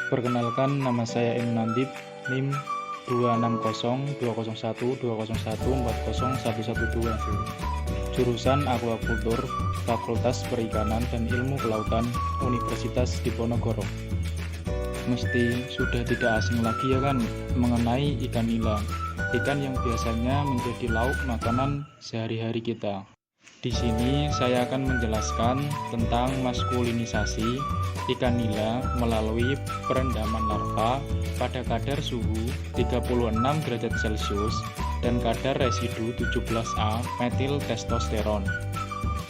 Perkenalkan, nama saya M. Nandip, NIM 260201201401112. Jurusan Aquacultur, Fakultas Perikanan dan Ilmu Kelautan, Universitas Diponegoro. Mesti sudah tidak asing lagi ya kan mengenai ikan nila, ikan yang biasanya menjadi lauk makanan sehari-hari kita. Di sini saya akan menjelaskan tentang maskulinisasi ikan nila melalui perendaman larva pada kadar suhu 36 derajat Celcius dan kadar residu 17A metil testosteron.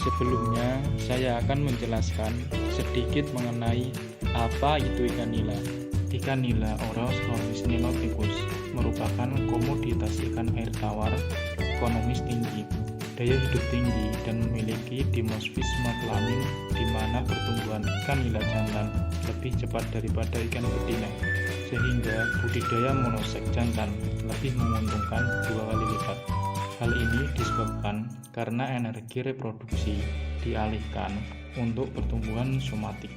Sebelumnya, saya akan menjelaskan sedikit mengenai apa itu ikan nila. Ikan nila Oreos chloris niloticus merupakan komoditas ikan air tawar ekonomis tinggi, daya hidup tinggi, dan memiliki dimorfisme kelamin di mana pertumbuhan ikan nila jantan lebih cepat daripada ikan betina, sehingga budidaya monoseks jantan lebih menguntungkan 2 kali lipat. Hal ini disebabkan karena energi reproduksi dialihkan untuk pertumbuhan somatik.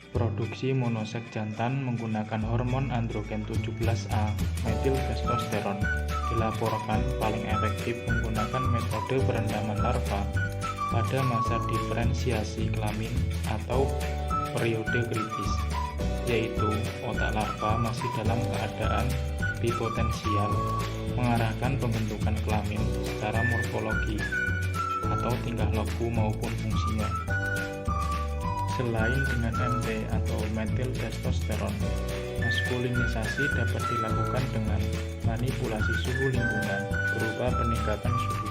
Produksi monoseks jantan menggunakan hormon androgen 17A metil testosteron dilaporkan paling efektif menggunakan metode perendaman larva pada masa diferensiasi kelamin atau periode kritis, yaitu otak larva masih dalam keadaan bipotensial, mengarahkan pembentukan kelamin secara morfologi atau tingkah laku maupun fungsinya. Selain dengan MT atau metil testosteron, maskulinisasi dapat dilakukan dengan manipulasi suhu lingkungan berupa peningkatan suhu.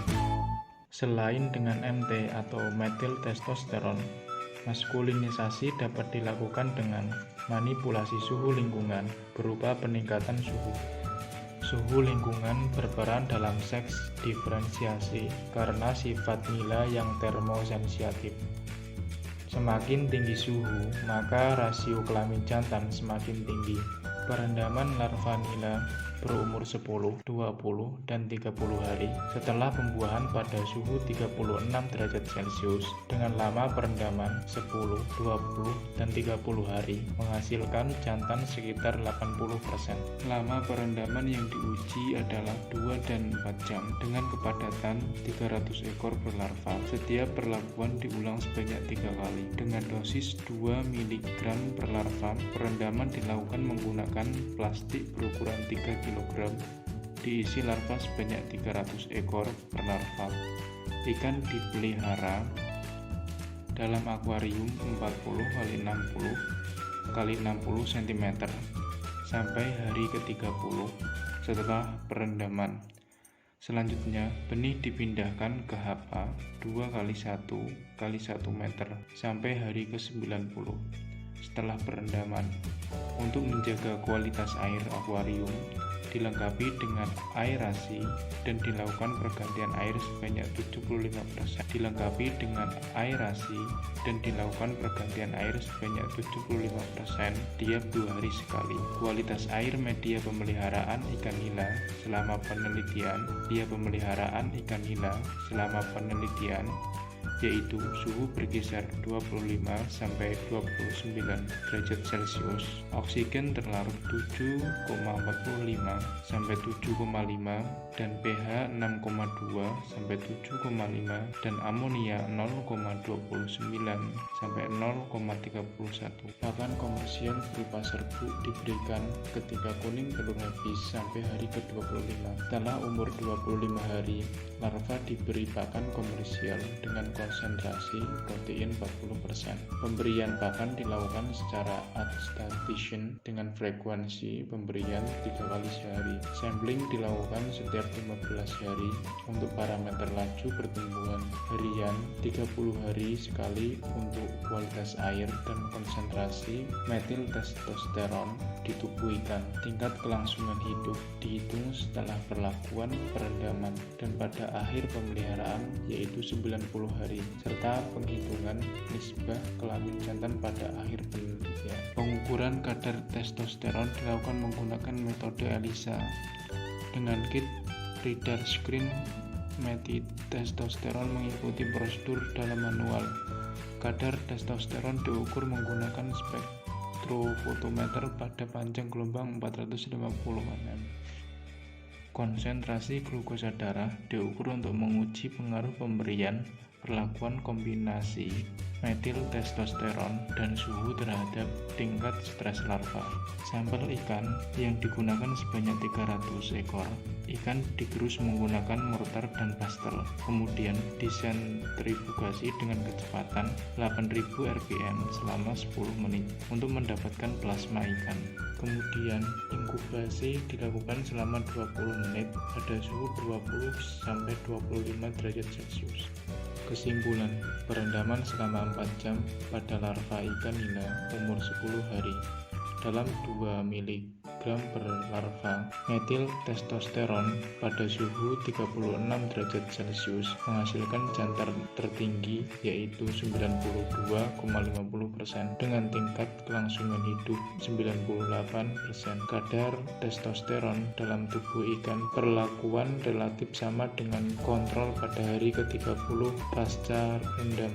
Selain dengan MT atau metil testosteron, maskulinisasi dapat dilakukan dengan manipulasi suhu lingkungan berupa peningkatan suhu. Suhu lingkungan berperan dalam seks diferensiasi karena sifat nila yang termosensitif. Semakin tinggi suhu, maka rasio kelamin jantan semakin tinggi. Perendaman larva nila berumur 10, 20, dan 30 hari setelah pembuahan pada suhu 36 derajat Celcius dengan lama perendaman 10, 20, dan 30 hari menghasilkan jantan sekitar 80%. Lama perendaman yang diuji adalah 2 dan 4 jam dengan kepadatan 300 ekor per larva. Setiap perlakuan diulang sebanyak 3 kali dengan dosis 2 mg per larva. Perendaman dilakukan menggunakan plastik berukuran 3 kg diisi larva sebanyak 300 ekor per larva. Ikan dipelihara dalam akuarium 40 x 60 x 60 cm sampai hari ke-30 setelah perendaman. Selanjutnya, benih dipindahkan ke HPA 2 x 1 x 1 meter sampai hari ke-90 setelah perendaman. Untuk menjaga kualitas air akuarium dilengkapi dengan aerasi dan dilakukan pergantian air sebanyak 75%. Dilengkapi dengan aerasi dan dilakukan pergantian air sebanyak 75% tiap 2 hari sekali. Kualitas air media pemeliharaan ikan nila selama penelitian yaitu suhu berkisar 25 sampai 29 derajat Celcius, oksigen terlarut 7,45 sampai 7,5 dan pH 6,2 sampai 7,5 dan amonia 0,29 sampai 0,31. Pakan komersial berupa serbuk diberikan ketika kuning telur habis sampai hari ke-25. Setelah umur 25 hari, larva diberi pakan komersial dengan konsentrasi protein 40%. Pemberian pakan dilakukan secara adaptation dengan frekuensi pemberian 3 kali sehari. Sampling dilakukan setiap 15 hari untuk parameter laju pertumbuhan harian, 30 hari sekali untuk kualitas air dan konsentrasi metil testosteron di tubuh ikan. Tingkat kelangsungan hidup dihitung setelah perlakuan perendaman dan pada akhir pemeliharaan yaitu 90 hari serta penghitungan nisbah kelamin jantan pada akhir penelitian. Pengukuran kadar testosteron dilakukan menggunakan metode ELISA dengan kit reader screen. Metil testosteron mengikuti prosedur dalam manual. Kadar testosteron diukur menggunakan spektrofotometer pada panjang gelombang 450 mm. Konsentrasi glukosa darah diukur untuk menguji pengaruh pemberian perlakuan kombinasi metil testosteron dan suhu terhadap tingkat stres larva. Sampel ikan yang digunakan sebanyak 300 ekor. Ikan digerus menggunakan mortar dan pastel, kemudian disentrifugasi dengan kecepatan 8000 rpm selama 10 menit untuk mendapatkan plasma ikan. Kemudian inkubasi dilakukan selama 20 menit pada suhu 20-25 derajat Celcius. Kesimpulan, perendaman selama 4 jam pada larva ikan nila umur 10 hari dalam 2 mg per larva metil testosteron pada suhu 36 derajat Celcius menghasilkan jantar tertinggi yaitu 92,50% dengan tingkat kelangsungan hidup 98%. Kadar testosteron dalam tubuh ikan perlakuan relatif sama dengan kontrol pada hari ke-30 pasca rendam.